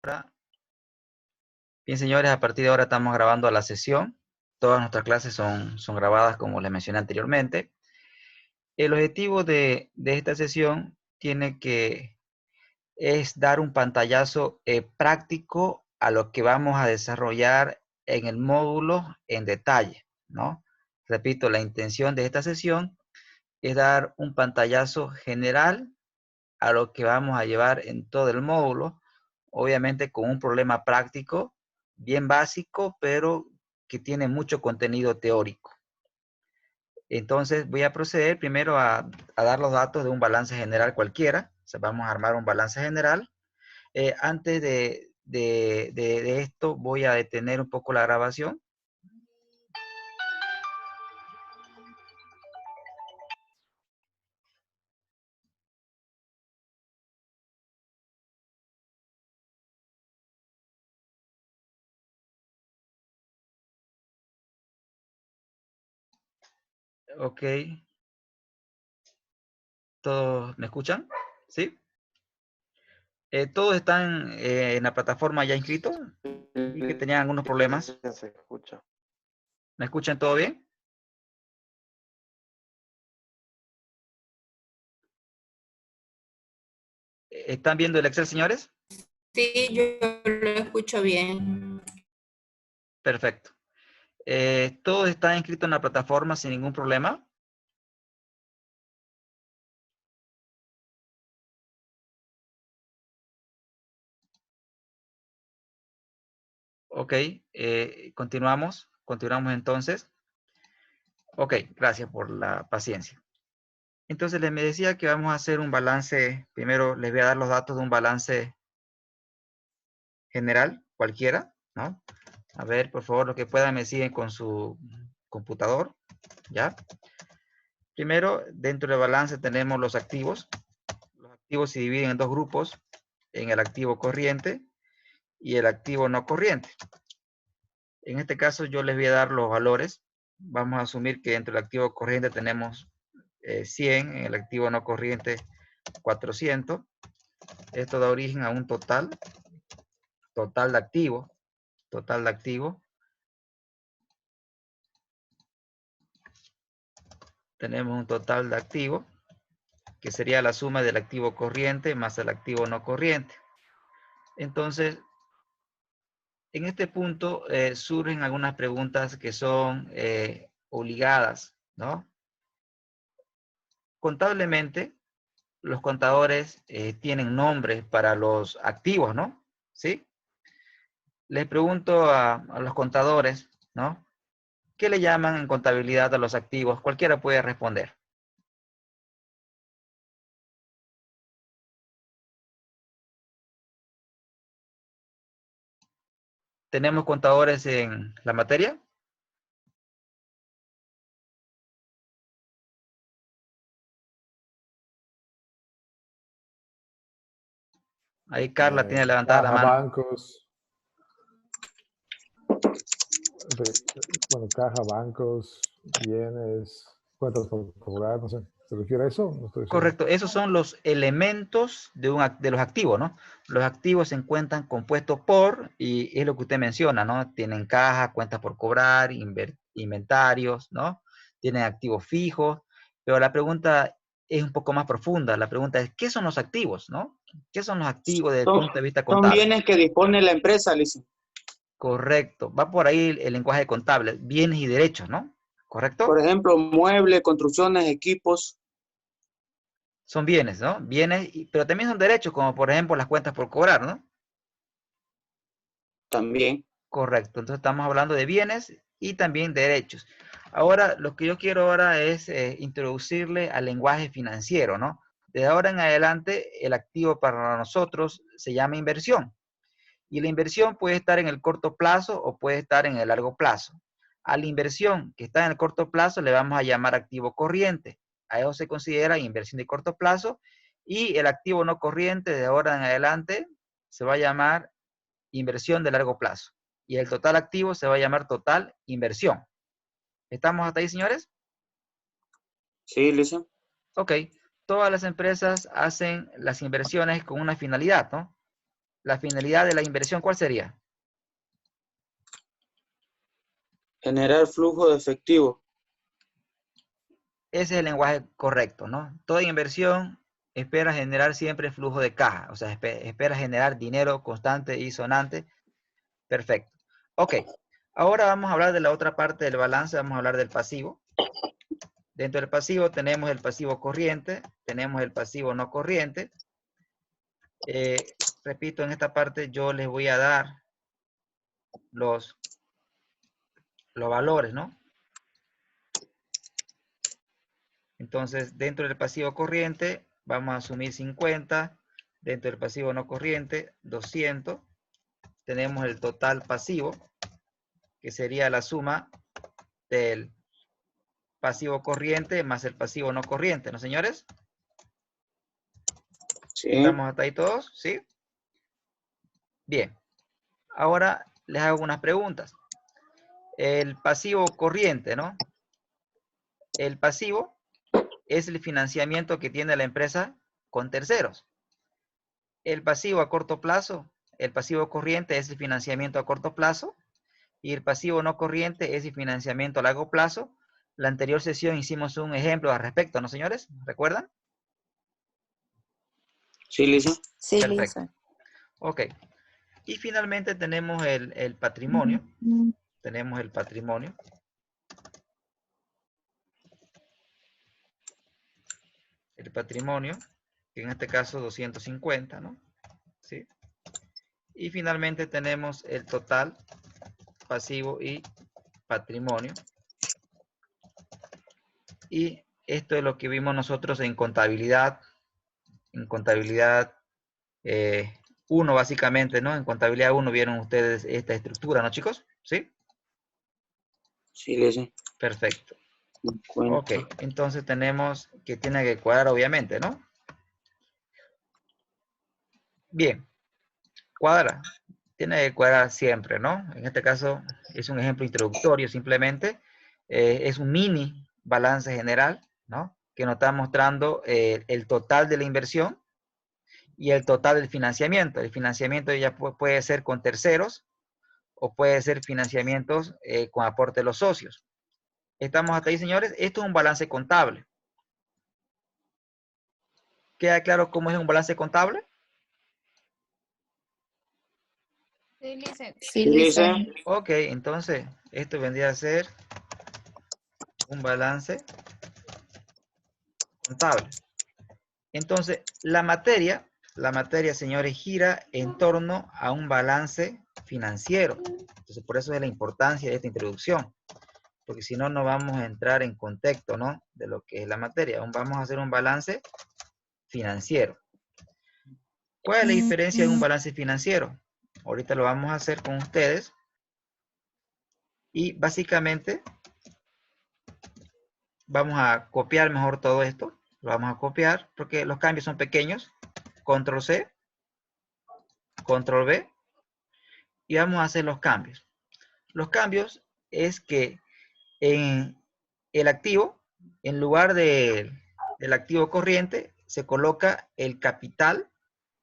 Bien, señores, a partir de ahora estamos grabando la sesión. Todas nuestras clases son grabadas como les mencioné anteriormente. El objetivo de esta sesión es dar un pantallazo práctico a lo que vamos a desarrollar en el módulo en detalle, ¿no? Repito, la intención de esta sesión es dar un pantallazo general a lo que vamos a llevar en todo el módulo, obviamente con un problema práctico bien básico, pero que tiene mucho contenido teórico. Entonces voy a proceder primero a dar los datos de un balance general cualquiera. O sea, vamos a armar un balance general. Antes de esto voy a detener un poco la grabación. Ok. ¿Todos me escuchan? ¿Sí? ¿Todos están en la plataforma ya inscritos? Vi que tenían algunos problemas. Se escucha. ¿Me escuchan todo bien? ¿Están viendo el Excel, señores? Sí, yo lo escucho bien. Perfecto. ¿Todos están inscritos en la plataforma sin ningún problema? Ok, continuamos entonces. Ok, gracias por la paciencia. Entonces les me decía que vamos a hacer un balance. Primero les voy a dar los datos de un balance general, cualquiera, ¿no? A ver, por favor, los que puedan me siguen con su computador, ¿ya? Primero, dentro del balance tenemos los activos. Los activos se dividen en dos grupos, en el activo corriente y el activo no corriente. En este caso yo les voy a dar los valores. Vamos a asumir que dentro del activo corriente tenemos 100, en el activo no corriente 400. Esto da origen a un total de activos, tenemos un total de activos que sería la suma del activo corriente más el activo no corriente. Entonces, en este punto surgen algunas preguntas que son obligadas, ¿no? Contablemente, los contadores tienen nombres para los activos, ¿no? ¿Sí? Les pregunto a los contadores, ¿no? ¿Qué le llaman en contabilidad a los activos? Cualquiera puede responder. ¿Tenemos contadores en la materia? Ahí Carla tiene levantada la Caja, mano. bancos. Bueno, caja, bancos, bienes, cuentas por cobrar, no sé. ¿Se refiere a eso? No estoy seguro. Correcto, esos son los elementos de los activos, ¿no? Los activos se encuentran compuestos por, y es lo que usted menciona, ¿no? Tienen caja, cuentas por cobrar, inventarios, ¿no? Tienen activos fijos, pero la pregunta es un poco más profunda. La pregunta es, ¿qué son los activos, no? ¿Qué son los activos desde el punto de vista Son contable? bienes que dispone la empresa, Lice. Correcto, va por ahí el lenguaje contable, bienes y derechos, ¿no? ¿Correcto? Por ejemplo, muebles, construcciones, equipos. Son bienes, ¿no? Bienes, pero también son derechos, como por ejemplo las cuentas por cobrar, ¿no? También. Correcto, entonces estamos hablando de bienes y también derechos. Ahora, lo que yo quiero ahora es introducirle al lenguaje financiero, ¿no? De ahora en adelante, el activo para nosotros se llama inversión. Y la inversión puede estar en el corto plazo o puede estar en el largo plazo. A la inversión que está en el corto plazo le vamos a llamar activo corriente. A eso se considera inversión de corto plazo. Y el activo no corriente de ahora en adelante se va a llamar inversión de largo plazo. Y el total activo se va a llamar total inversión. ¿Estamos hasta ahí, señores? Sí, Lice. Ok. Todas las empresas hacen las inversiones con una finalidad, ¿no? La finalidad de la inversión, ¿cuál sería? Generar flujo de efectivo. Ese es el lenguaje correcto, ¿no? Toda inversión espera generar siempre flujo de caja, o sea, espera generar dinero constante y sonante. Perfecto. Ok, ahora vamos a hablar de la otra parte del balance, vamos a hablar del pasivo. Dentro del pasivo tenemos el pasivo corriente, tenemos el pasivo no corriente. Repito, en esta parte yo les voy a dar los valores, ¿no? Entonces, dentro del pasivo corriente, vamos a asumir 50. Dentro del pasivo no corriente, 200. Tenemos el total pasivo, que sería la suma del pasivo corriente más el pasivo no corriente, ¿no, señores? Sí. ¿Estamos hasta ahí todos? ¿Sí? Bien. Ahora les hago unas preguntas. El pasivo corriente, ¿no? El pasivo es el financiamiento que tiene la empresa con terceros. El pasivo a corto plazo, el pasivo corriente es el financiamiento a corto plazo y el pasivo no corriente es el financiamiento a largo plazo. La anterior sesión hicimos un ejemplo al respecto, ¿no, señores? ¿Recuerdan? Sí, Lisa. Sí, Perfecto. Lisa. Ok. Y finalmente tenemos el patrimonio. Tenemos el patrimonio. El patrimonio, que en este caso 250, ¿no? ¿Sí? Y finalmente tenemos el total, pasivo y patrimonio. Y esto es lo que vimos nosotros en contabilidad. En contabilidad 1 básicamente, ¿no? En contabilidad 1 vieron ustedes esta estructura, ¿no, chicos? ¿Sí? Sí, Lisa. Perfecto. 50. Ok, entonces tenemos que tiene que cuadrar obviamente, ¿no? Bien, cuadra. Tiene que cuadrar siempre, ¿no? En este caso es un ejemplo introductorio simplemente. Es un mini balance general, ¿no? Que nos está mostrando el total de la inversión y el total del financiamiento. El financiamiento ya puede ser con terceros o puede ser financiamientos con aporte de los socios. ¿Estamos hasta ahí, señores? Esto es un balance contable. ¿Queda claro cómo es un balance contable? Sí, Lisa. Sí, Lisa. Ok, entonces esto vendría a ser un balance contable. Entonces, la materia, señores, gira en torno a un balance financiero. Entonces, por eso es la importancia de esta introducción. Porque si no, no vamos a entrar en contexto, ¿no? De lo que es la materia. Vamos a hacer un balance financiero. ¿Cuál es la diferencia de un balance financiero? Ahorita lo vamos a hacer con ustedes. Y básicamente, vamos a copiar mejor todo esto. Lo vamos a copiar porque los cambios son pequeños. Control C, Control V. Y vamos a hacer los cambios. Los cambios es que en el activo, en lugar del activo corriente, se coloca el capital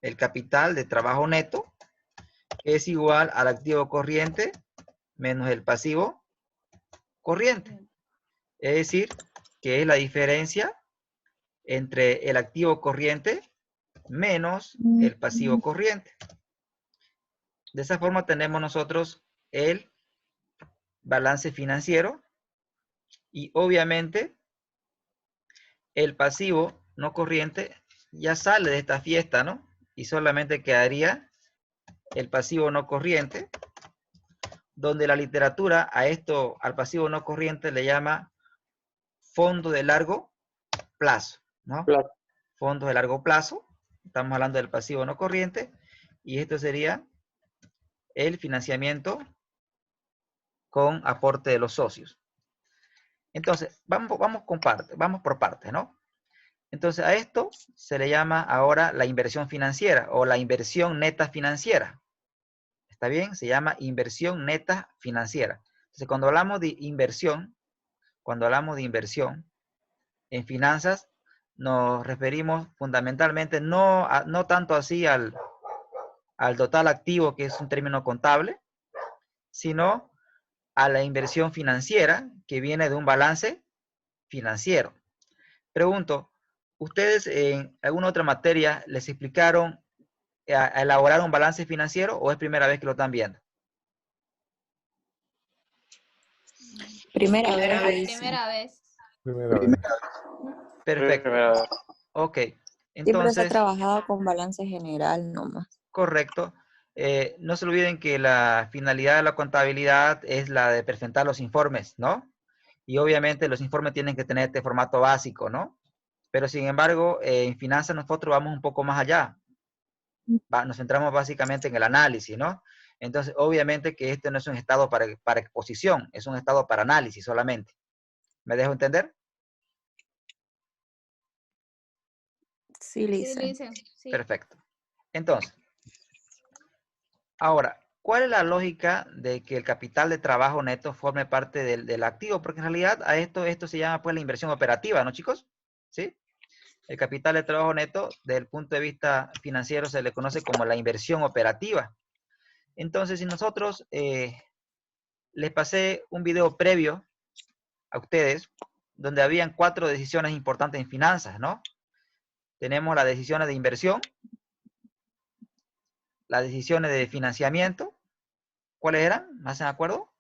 de trabajo neto, que es igual al activo corriente menos el pasivo corriente. Es decir, que es la diferencia entre el activo corriente menos el pasivo corriente. De esa forma tenemos nosotros el balance financiero y obviamente el pasivo no corriente ya sale de esta fiesta, ¿no? Y solamente quedaría el pasivo no corriente, donde la literatura a esto, al pasivo no corriente, le llama fondo de largo plazo, ¿no? Claro. Fondos de largo plazo, estamos hablando del pasivo no corriente, y esto sería el financiamiento con aporte de los socios. Entonces, vamos por partes, ¿no? Entonces, a esto se le llama ahora la inversión financiera o la inversión neta financiera. ¿Está bien? Se llama inversión neta financiera. Entonces, cuando hablamos de inversión en finanzas, nos referimos fundamentalmente no tanto así al al total activo, que es un término contable, sino a la inversión financiera que viene de un balance financiero. Pregunto, ¿ustedes en alguna otra materia les explicaron a elaborar un balance financiero o es primera vez que lo están viendo? Primera Primera vez. vez. Primera vez. Primera vez. Perfecto. Ok. Siempre se ha Entonces, trabajado con balance general nomás. correcto. No se olviden que la finalidad de la contabilidad es la de presentar los informes, ¿no? Y obviamente los informes tienen que tener este formato básico, ¿no? Pero sin embargo, en finanzas nosotros vamos un poco más allá. Nos centramos básicamente en el análisis, ¿no? Entonces, obviamente que este no es un estado para exposición, es un estado para análisis solamente. ¿Me dejo entender? Sí, Lisa. Sí. Perfecto. Entonces, ahora, ¿cuál es la lógica de que el capital de trabajo neto forme parte del activo? Porque en realidad a esto se llama pues la inversión operativa, ¿no, chicos? ¿Sí? El capital de trabajo neto, desde el punto de vista financiero, se le conoce como la inversión operativa. Entonces, si nosotros les pasé un video previo a ustedes, donde habían 4 decisiones importantes en finanzas, ¿no? Tenemos las decisiones de inversión, las decisiones de financiamiento. ¿Cuáles eran? ¿Me hacen acuerdo?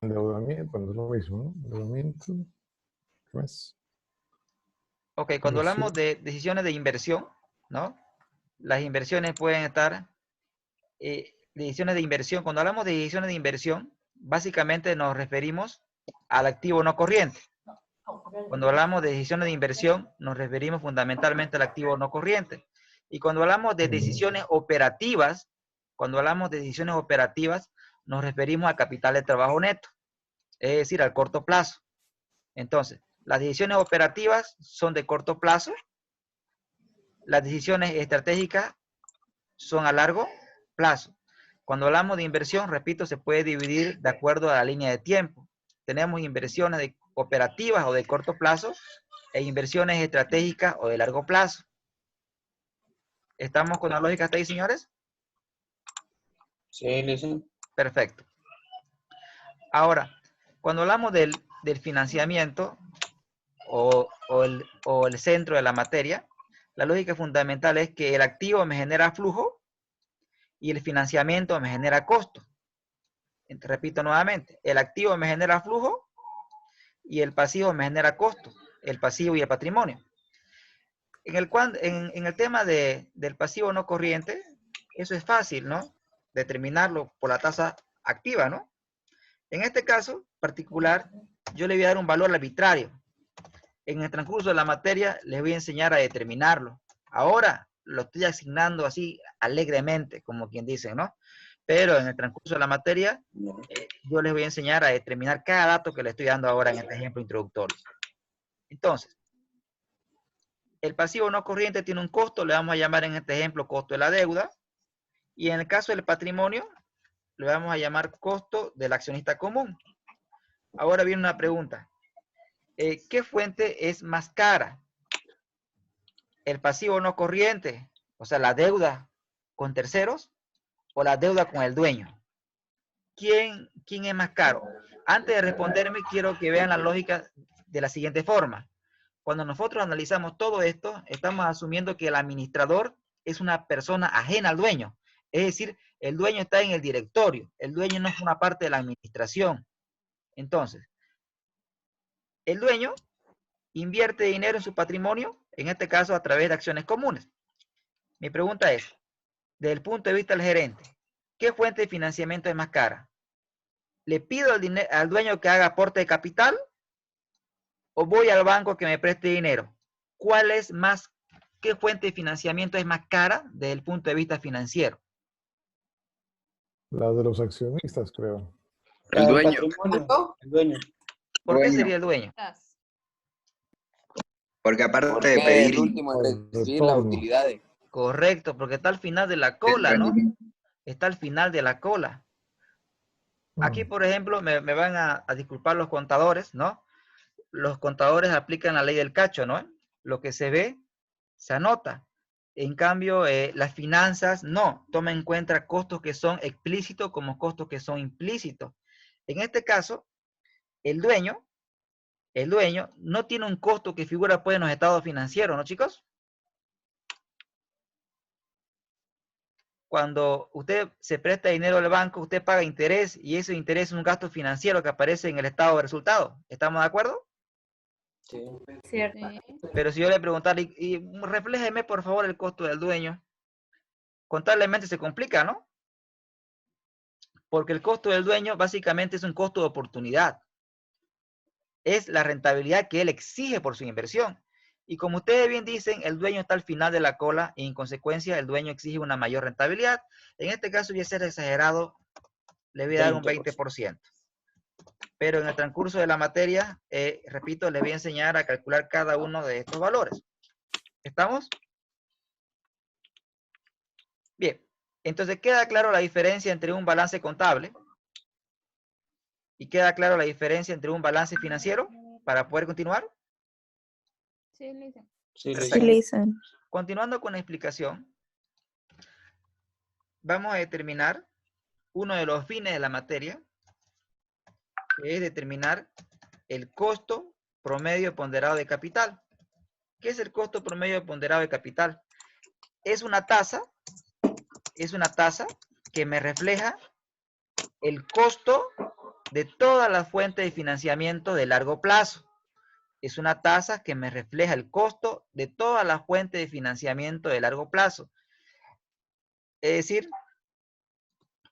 Endeudamiento, bueno, es lo mismo, ¿no? Endeudamiento. ¿Qué más? Ok, cuando Inversión. hablamos de decisiones de inversión, ¿no? Las inversiones pueden estar, decisiones de inversión, cuando hablamos de decisiones de inversión, básicamente nos referimos al activo no corriente. Cuando hablamos de decisiones de inversión, nos referimos fundamentalmente al activo no corriente. Y cuando hablamos de decisiones operativas, nos referimos al capital de trabajo neto, es decir, al corto plazo. Entonces, las decisiones operativas son de corto plazo, las decisiones estratégicas son a largo plazo. Cuando hablamos de inversión, repito, se puede dividir de acuerdo a la línea de tiempo. Tenemos inversiones operativas o de corto plazo e inversiones estratégicas o de largo plazo. ¿Estamos con la lógica hasta ahí, señores? Sí, Lisa. Perfecto. Ahora, cuando hablamos del financiamiento o el centro de la materia, la lógica fundamental es que el activo me genera flujo y el financiamiento me genera costo. Repito nuevamente, el activo me genera flujo y el pasivo me genera costo, el pasivo y el patrimonio. En el tema del pasivo no corriente, eso es fácil, ¿no? Determinarlo por la tasa activa, ¿no? En este caso particular, yo le voy a dar un valor arbitrario. En el transcurso de la materia les voy a enseñar a determinarlo. Ahora lo estoy asignando así alegremente, como quien dice, ¿no? Pero en el transcurso de la materia, yo les voy a enseñar a determinar cada dato que les estoy dando ahora en este ejemplo introductorio. Entonces, el pasivo no corriente tiene un costo, le vamos a llamar en este ejemplo costo de la deuda. Y en el caso del patrimonio, le vamos a llamar costo del accionista común. Ahora viene una pregunta. ¿Qué fuente es más cara? ¿El pasivo no corriente, o sea, la deuda con terceros, o la deuda con el dueño? ¿Quién es más caro? Antes de responderme, quiero que vean la lógica de la siguiente forma. Cuando nosotros analizamos todo esto, estamos asumiendo que el administrador es una persona ajena al dueño. Es decir, el dueño está en el directorio. El dueño no es una parte de la administración. Entonces, el dueño invierte dinero en su patrimonio, en este caso a través de acciones comunes. Mi pregunta es, desde el punto de vista del gerente, ¿qué fuente de financiamiento es más cara? ¿Le pido al dueño que haga aporte de capital o voy al banco que me preste dinero? ¿Qué fuente de financiamiento es más cara desde el punto de vista financiero? La de los accionistas, creo. El dueño. ¿Cuánto? El dueño. ¿Por qué Dueño. sería el dueño? Porque aparte de Porque es pedir el último en El recibir las retorno. utilidades. Correcto, porque está al final de la el cola, ¿no? rendimiento. Está al final de la cola. Aquí, por ejemplo, me van a disculpar los contadores, ¿no? los contadores aplican la ley del cacho, ¿no? Lo que se ve, se anota. En cambio, las finanzas no, toman en cuenta costos que son explícitos como costos que son implícitos. En este caso, el dueño no tiene un costo que figura pues en los estados financieros, ¿no, chicos? Cuando usted se presta dinero al banco, usted paga interés y ese interés es un gasto financiero que aparece en el estado de resultados. ¿Estamos de acuerdo? Sí. Cierto. Pero si yo le preguntara, y refléjeme por favor el costo del dueño, contablemente se complica, ¿no? Porque el costo del dueño básicamente es un costo de oportunidad. Es la rentabilidad que él exige por su inversión. Y como ustedes bien dicen, el dueño está al final de la cola y en consecuencia el dueño exige una mayor rentabilidad. En este caso voy a ser exagerado, le voy a dar un 20%. Pero en el transcurso de la materia, repito, le voy a enseñar a calcular cada uno de estos valores. ¿Estamos? Bien, entonces queda claro la diferencia entre un balance contable y queda claro la diferencia entre un balance financiero para poder continuar. Sí, Lisa. Sí, Sí, Lisa. Continuando con la explicación, vamos a determinar uno de los fines de la materia, que es determinar el costo promedio ponderado de capital. ¿Qué es el costo promedio ponderado de capital? Es una tasa que me refleja el costo de todas las fuentes de financiamiento de largo plazo. Es una tasa que me refleja el costo de todas las fuentes de financiamiento de largo plazo. Es decir,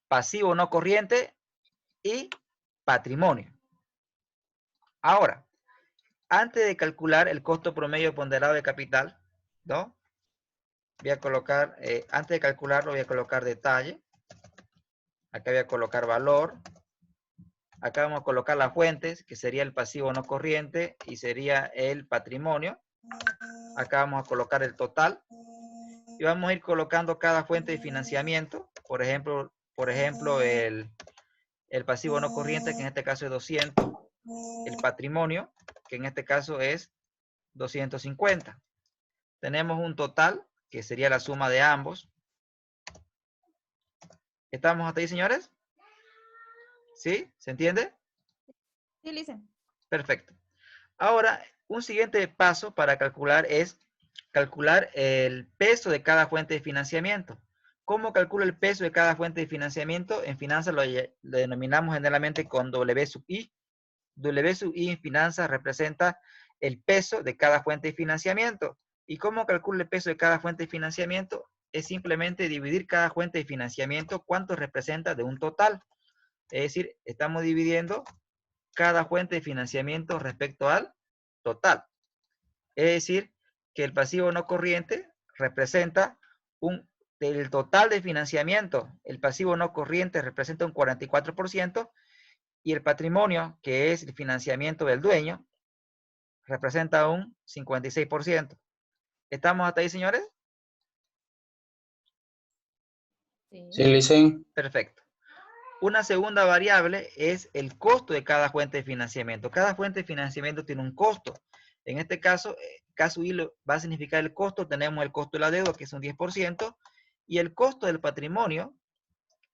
pasivo no corriente y patrimonio. Ahora, antes de calcular el costo promedio ponderado de capital, ¿no? Voy a colocar, antes de calcularlo, voy a colocar detalle. Acá voy a colocar valor. Acá vamos a colocar las fuentes, que sería el pasivo no corriente y sería el patrimonio. Acá vamos a colocar el total. Y vamos a ir colocando cada fuente de financiamiento. Por ejemplo, el pasivo no corriente, que en este caso es 200. El patrimonio, que en este caso es 250. Tenemos un total, que sería la suma de ambos. ¿Estamos hasta ahí, señores? ¿Sí? ¿Se entiende? Sí, Lisa. Perfecto. Ahora, un siguiente paso para calcular es calcular el peso de cada fuente de financiamiento. ¿Cómo calculo el peso de cada fuente de financiamiento? En finanzas lo denominamos generalmente con W sub I. W sub I en finanzas representa el peso de cada fuente de financiamiento. ¿Y cómo calculo el peso de cada fuente de financiamiento? Es simplemente dividir cada fuente de financiamiento cuánto representa de un total. Es decir, estamos dividiendo cada fuente de financiamiento respecto al total. Es decir, que el pasivo no corriente representa del total de financiamiento, el pasivo no corriente representa un 44% y el patrimonio, que es el financiamiento del dueño, representa un 56%. ¿Estamos hasta ahí, señores? Sí, Lisa. Perfecto. Una segunda variable es el costo de cada fuente de financiamiento. Cada fuente de financiamiento tiene un costo. En este caso, caso I va a significar el costo. Tenemos el costo de la deuda, que es un 10%, y el costo del patrimonio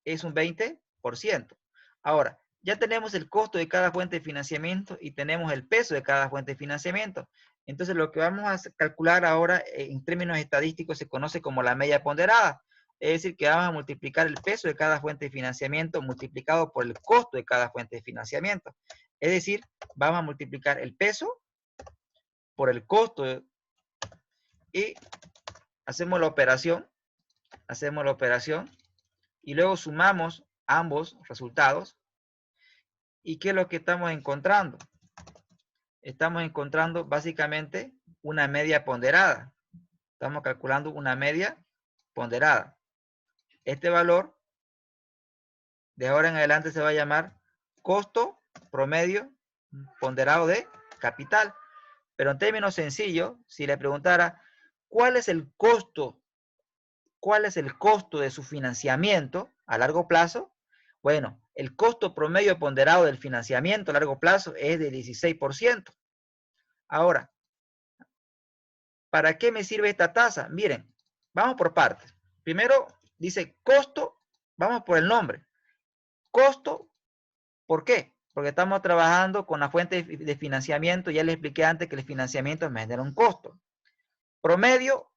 es un 20%. Ahora, ya tenemos el costo de cada fuente de financiamiento y tenemos el peso de cada fuente de financiamiento. Entonces, lo que vamos a calcular ahora en términos estadísticos se conoce como la media ponderada. Es decir, que vamos a multiplicar el peso de cada fuente de financiamiento multiplicado por el costo de cada fuente de financiamiento. Es decir, vamos a multiplicar el peso por el costo y hacemos la operación y luego sumamos ambos resultados. ¿Y qué es lo que estamos encontrando? Estamos encontrando básicamente una media ponderada. Estamos calculando una media ponderada. Este valor de ahora en adelante se va a llamar costo promedio ponderado de capital. Pero en términos sencillos, si le preguntara cuál es el costo de su financiamiento a largo plazo, bueno, el costo promedio ponderado del financiamiento a largo plazo es de 16%. Ahora, ¿para qué me sirve esta tasa? Miren, vamos por partes. Primero dice costo, vamos por el nombre. Costo, ¿por qué? Porque estamos trabajando con la fuente de financiamiento. Ya les expliqué antes que el financiamiento me genera un costo. Promedio,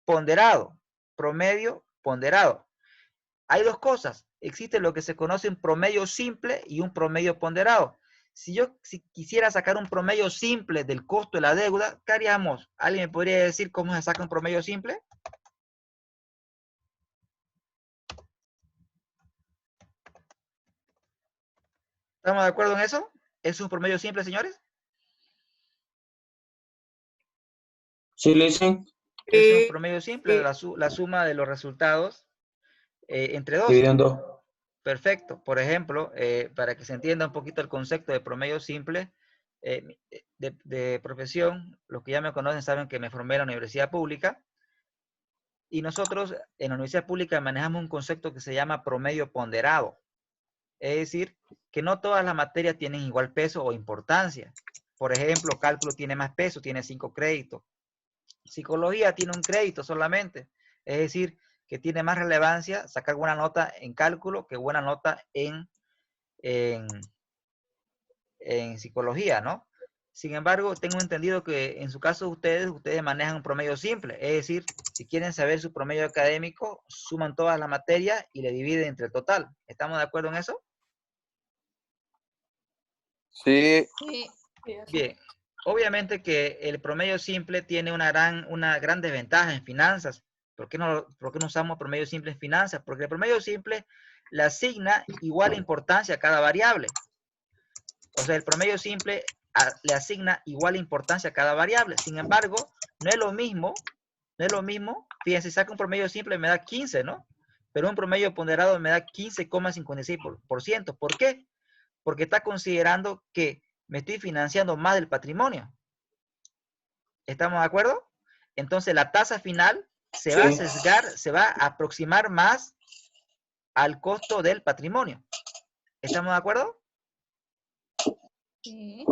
ponderado. Promedio, ponderado. Hay dos cosas. Existe lo que se conoce un promedio simple y un promedio ponderado. Si quisiera sacar un promedio simple del costo de la deuda, ¿qué haríamos? ¿Alguien me podría decir cómo se saca un promedio simple? ¿Estamos de acuerdo en eso? ¿Es un promedio simple, señores? Sí, listen. Es un promedio simple, la suma de los resultados entre dos. Dividido en 2. Perfecto. Por ejemplo, para que se entienda un poquito el concepto de promedio simple, de profesión, los que ya me conocen saben que me formé en la universidad pública y nosotros en la universidad pública manejamos un concepto que se llama promedio ponderado. Es decir, que no todas las materias tienen igual peso o importancia. Por ejemplo, cálculo tiene más peso, tiene 5 créditos. Psicología tiene un crédito solamente. Es decir, que tiene más relevancia sacar buena nota en cálculo que buena nota en psicología, ¿no? Sin embargo, tengo entendido que en su caso ustedes manejan un promedio simple. Es decir, si quieren saber su promedio académico, suman todas las materias y le dividen entre el total. ¿Estamos de acuerdo en eso? Sí. Bien. Obviamente que el promedio simple tiene una gran desventaja en finanzas. ¿Por qué no usamos promedio simple en finanzas? Porque el promedio simple le asigna igual importancia a cada variable. O sea, el promedio simple le asigna igual importancia a cada variable. Sin embargo, no es lo mismo, fíjense, si saco un promedio simple me da 15, ¿no? Pero un promedio ponderado me da 15,56%. ¿Por qué? Porque está considerando que me estoy financiando más del patrimonio. ¿Estamos de acuerdo? Entonces la tasa final se va a sesgar, se va a aproximar más al costo del patrimonio. ¿Estamos de acuerdo? Sí.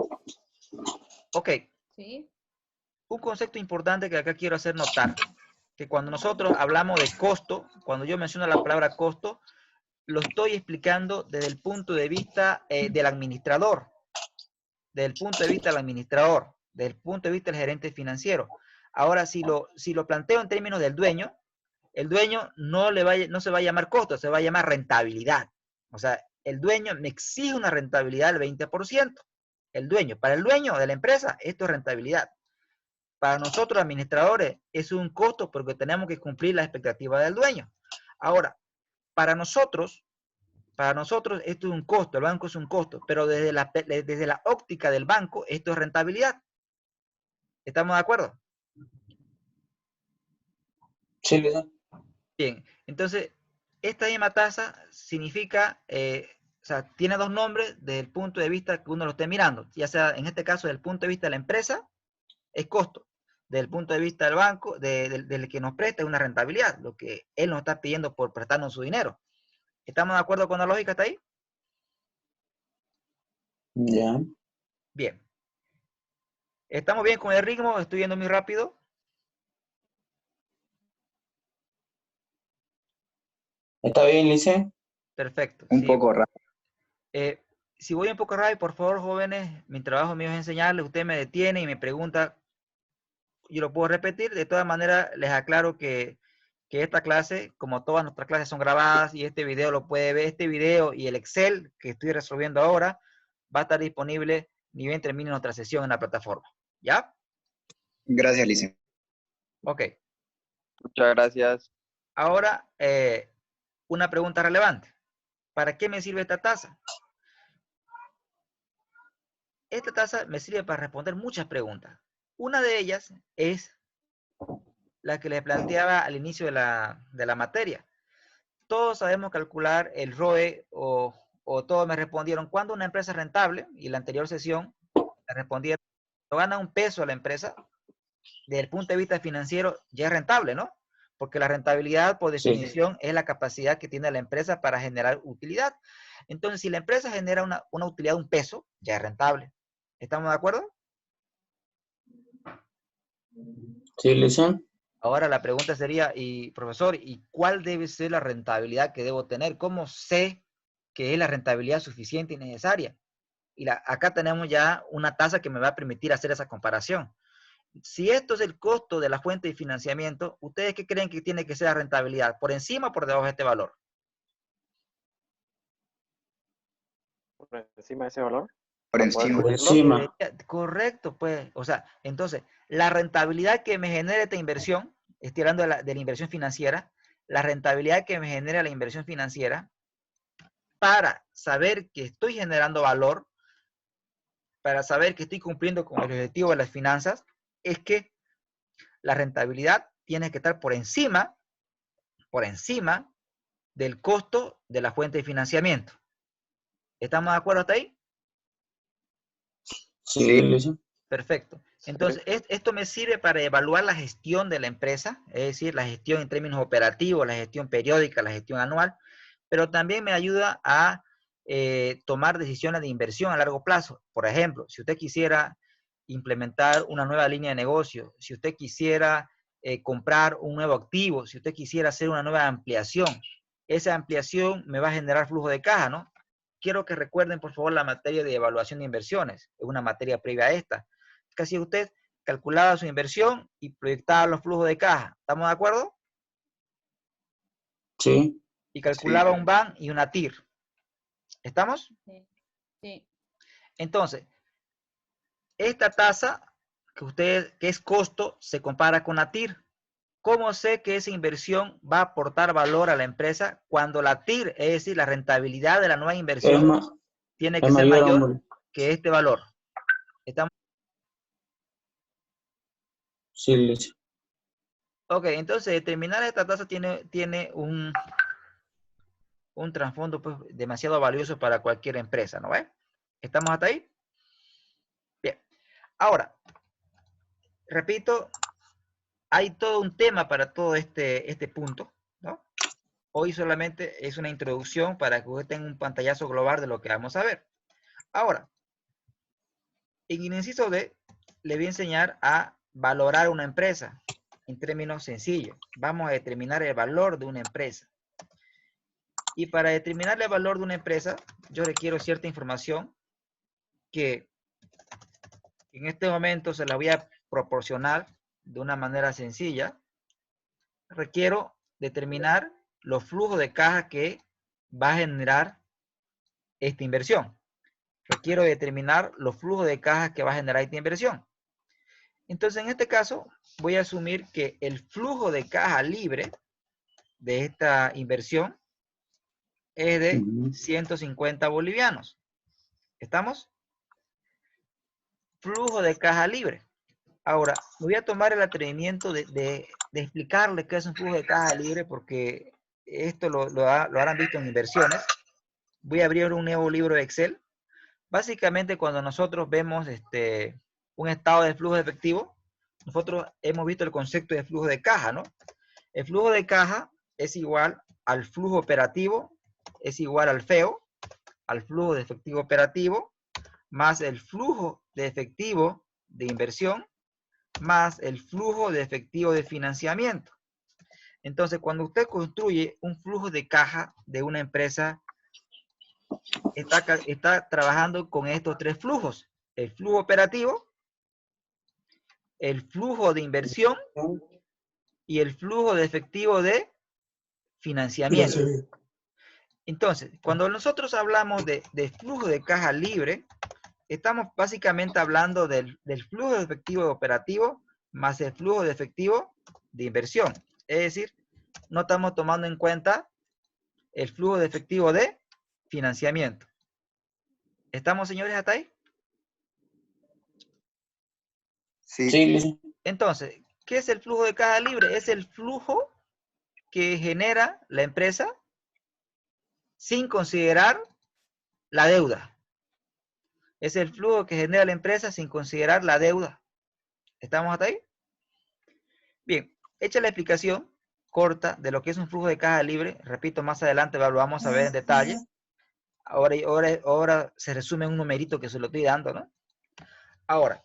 Ok. Sí. Un concepto importante que acá quiero hacer notar, que cuando nosotros hablamos de costo, cuando yo menciono la palabra costo, lo estoy explicando desde el punto de vista del administrador, desde el punto de vista del administrador, desde el punto de vista del gerente financiero. Ahora, si lo planteo en términos del dueño, el dueño no se va a llamar costo, se va a llamar rentabilidad. O sea, el dueño me exige una rentabilidad del 20%. El dueño, para el dueño de la empresa, esto es rentabilidad. Para nosotros, administradores, es un costo porque tenemos que cumplir la expectativa del dueño. Ahora, para nosotros esto es un costo, el banco es un costo, pero desde la óptica del banco, esto es rentabilidad. ¿Estamos de acuerdo? Sí, listen. Bien, entonces, esta misma tasa significa, o sea, tiene dos nombres desde el punto de vista que uno lo esté mirando, ya sea en este caso desde el punto de vista de la empresa, es costo. Desde el punto de vista del banco, del que nos presta, es una rentabilidad, lo que él nos está pidiendo por prestarnos su dinero. ¿Estamos de acuerdo con la lógica hasta ahí? Ya. Bien. ¿Estamos bien con el ritmo? ¿Estoy yendo muy rápido? ¿Está bien, listen? Perfecto. Un Sí. poco rápido. Si voy un poco rápido, por favor, jóvenes, mi trabajo mío es enseñarles, usted me detiene y me pregunta, yo lo puedo repetir, de todas maneras les aclaro que esta clase, como todas nuestras clases son grabadas y este video lo puede ver, este video y el Excel que estoy resolviendo ahora, va a estar disponible ni bien termine nuestra sesión en la plataforma. ¿Ya? Gracias, Licen. Ok. Muchas gracias. Ahora, una pregunta relevante. ¿Para qué me sirve esta tasa? Esta tasa me sirve para responder muchas preguntas. Una de ellas es la que les planteaba al inicio de la materia. Todos sabemos calcular el ROE o todos me respondieron, ¿cuándo una empresa es rentable? Y en la anterior sesión me respondieron, no gana un peso a la empresa, desde el punto de vista financiero ya es rentable, ¿no? Porque la rentabilidad, por definición, es la capacidad que tiene la empresa para generar utilidad. Entonces, si la empresa genera una utilidad de un peso, ya es rentable. ¿Estamos de acuerdo? Sí, licenciado. Ahora la pregunta sería, y profesor, ¿y cuál debe ser la rentabilidad que debo tener? ¿Cómo sé que es la rentabilidad suficiente y necesaria? Y acá tenemos ya una tasa que me va a permitir hacer esa comparación. Si esto es el costo de la fuente de financiamiento, ¿ustedes qué creen que tiene que ser la rentabilidad? ¿Por encima o por debajo de este valor? Por encima de ese valor. Por Para poder encima. Por cubrirlo. encima. Correcto, pues. O sea, entonces, la rentabilidad que me genera esta inversión, estoy hablando de la inversión financiera, la rentabilidad que me genera la inversión financiera, para saber que estoy generando valor, para saber que estoy cumpliendo con el objetivo de las finanzas, es que la rentabilidad tiene que estar por encima del costo de la fuente de financiamiento. ¿Estamos de acuerdo hasta ahí? Sí, licenciado. Perfecto. Entonces, esto me sirve para evaluar la gestión de la empresa, es decir, la gestión en términos operativos, la gestión periódica, la gestión anual, pero también me ayuda a tomar decisiones de inversión a largo plazo. Por ejemplo, si usted quisiera implementar una nueva línea de negocio, si usted quisiera comprar un nuevo activo, si usted quisiera hacer una nueva ampliación, esa ampliación me va a generar flujo de caja, ¿no? Quiero que recuerden, por favor, la materia de evaluación de inversiones. Es una materia previa a esta. Casi usted calculaba su inversión y proyectaba los flujos de caja. ¿Estamos de acuerdo? Sí. Y calculaba un BAN y una TIR. ¿Estamos? Sí. Entonces, esta tasa que es costo se compara con la TIR. ¿Cómo sé que esa inversión va a aportar valor a la empresa cuando la TIR, es decir, la rentabilidad de la nueva inversión, tiene que ser mayor que este valor? ¿Estamos? Sí, licenciado. Ok, entonces determinar esta tasa tiene un trasfondo pues, demasiado valioso para cualquier empresa, ¿no ve? ¿Estamos hasta ahí? Bien. Ahora, repito, hay todo un tema para todo este punto, ¿no? Hoy solamente es una introducción para que usted tenga un pantallazo global de lo que vamos a ver. Ahora, en el inciso D, le voy a enseñar a valorar una empresa en términos sencillos. Vamos a determinar el valor de una empresa. Y para determinar el valor de una empresa, yo requiero cierta información que en este momento se la voy a proporcionar de una manera sencilla. Requiero determinar los flujos de caja que va a generar esta inversión. Requiero determinar los flujos de caja que va a generar esta inversión. Entonces, en este caso, voy a asumir que el flujo de caja libre de esta inversión es de 150 bolivianos. ¿Estamos? Flujo de caja libre. Ahora, me voy a tomar el atrevimiento de explicarles qué es un flujo de caja libre porque esto lo habrán visto en inversiones. Voy a abrir un nuevo libro de Excel. Básicamente, cuando nosotros vemos un estado de flujo de efectivo, nosotros hemos visto el concepto de flujo de caja, ¿no? El flujo de caja es igual al flujo operativo, es igual al FEO, al flujo de efectivo operativo, más el flujo de efectivo de inversión, más el flujo de efectivo de financiamiento. Entonces, cuando usted construye un flujo de caja de una empresa, está trabajando con estos tres flujos. El flujo operativo, el flujo de inversión y el flujo de efectivo de financiamiento. Entonces, cuando nosotros hablamos de flujo de caja libre, estamos básicamente hablando del flujo de efectivo operativo más el flujo de efectivo de inversión. Es decir, no estamos tomando en cuenta el flujo de efectivo de financiamiento. ¿Estamos, señores, hasta ahí? Sí. Entonces, ¿qué es el flujo de caja libre? Es el flujo que genera la empresa sin considerar la deuda. Es el flujo que genera la empresa sin considerar la deuda. ¿Estamos hasta ahí? Bien, hecha la explicación corta de lo que es un flujo de caja libre, repito, más adelante lo vamos a ver en detalle. Ahora se resume en un numerito que se lo estoy dando, ¿no? Ahora,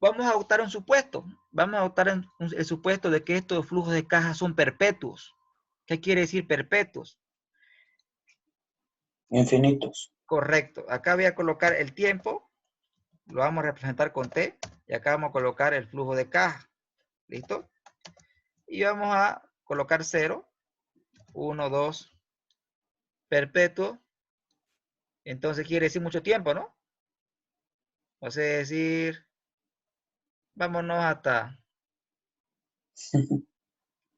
vamos a adoptar un supuesto. Vamos a adoptar el supuesto de que estos flujos de caja son perpetuos. ¿Qué quiere decir perpetuos? Infinitos. Correcto. Acá voy a colocar el tiempo. Lo vamos a representar con T. Y acá vamos a colocar el flujo de caja. ¿Listo? Y vamos a colocar 0, 1, 2, perpetuo. Entonces quiere decir mucho tiempo, ¿no? O sea, decir, vámonos hasta,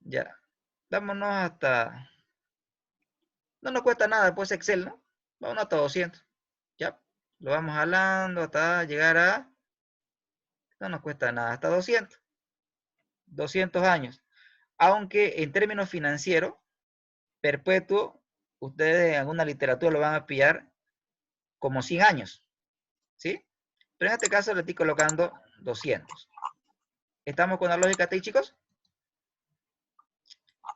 ya, vámonos hasta, no nos cuesta nada, pues Excel, ¿no? Vámonos hasta 200, ya, lo vamos jalando hasta llegar a, no nos cuesta nada, hasta 200 años. Aunque en términos financieros, perpetuo, ustedes en alguna literatura lo van a pillar como 100 años, ¿sí? Pero en este caso le estoy colocando 200. ¿Estamos con la lógica ahí, chicos?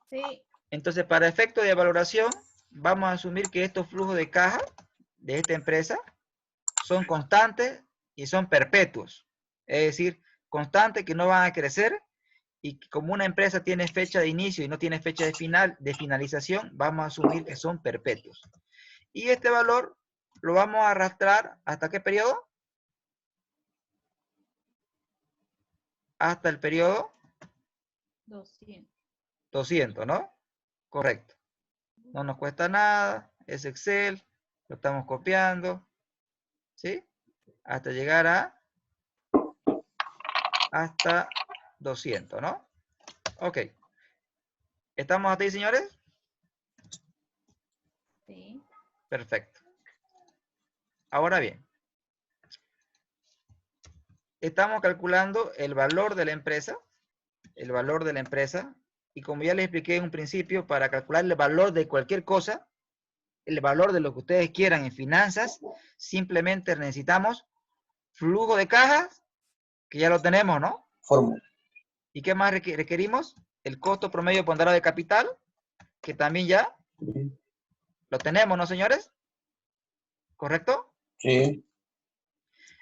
Sí. Entonces, para efecto de valoración, vamos a asumir que estos flujos de caja de esta empresa son constantes y son perpetuos. Es decir, constantes que no van a crecer y que como una empresa tiene fecha de inicio y no tiene fecha de finalización, vamos a asumir que son perpetuos. Y este valor lo vamos a arrastrar ¿hasta qué periodo? Hasta el periodo 200, ¿no? Correcto. No nos cuesta nada, es Excel, lo estamos copiando, ¿sí? Hasta llegar a hasta 200, ¿no? Ok. ¿Estamos hasta ahí, señores? Sí. Perfecto. Ahora bien, estamos calculando el valor de la empresa, y como ya les expliqué en un principio, para calcular el valor de cualquier cosa, el valor de lo que ustedes quieran en finanzas, simplemente necesitamos flujo de cajas, que ya lo tenemos, ¿no? Fórmula. ¿Y qué más requerimos? El costo promedio ponderado de capital, que también ya lo tenemos, ¿no, señores? ¿Correcto? Sí.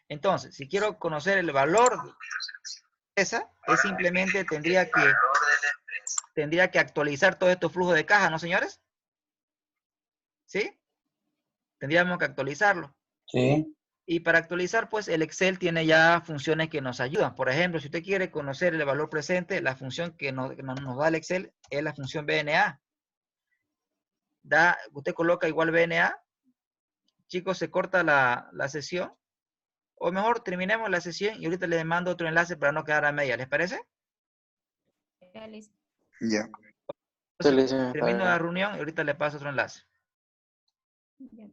Entonces, si quiero conocer el valor de esa, es simplemente tendría que actualizar todos estos flujos de caja, ¿no, señores? ¿Sí? Tendríamos que actualizarlo. Sí. Y para actualizar, pues el Excel tiene ya funciones que nos ayudan. Por ejemplo, si usted quiere conocer el valor presente, la función que nos da el Excel es la función BNA. Usted coloca igual BNA. Chicos, se corta la sesión. O mejor, terminemos la sesión y ahorita les mando otro enlace para no quedar a media. ¿Les parece? Ya. Sí, licenciado, Termino está la bien. reunión y ahorita le paso otro enlace. Ya.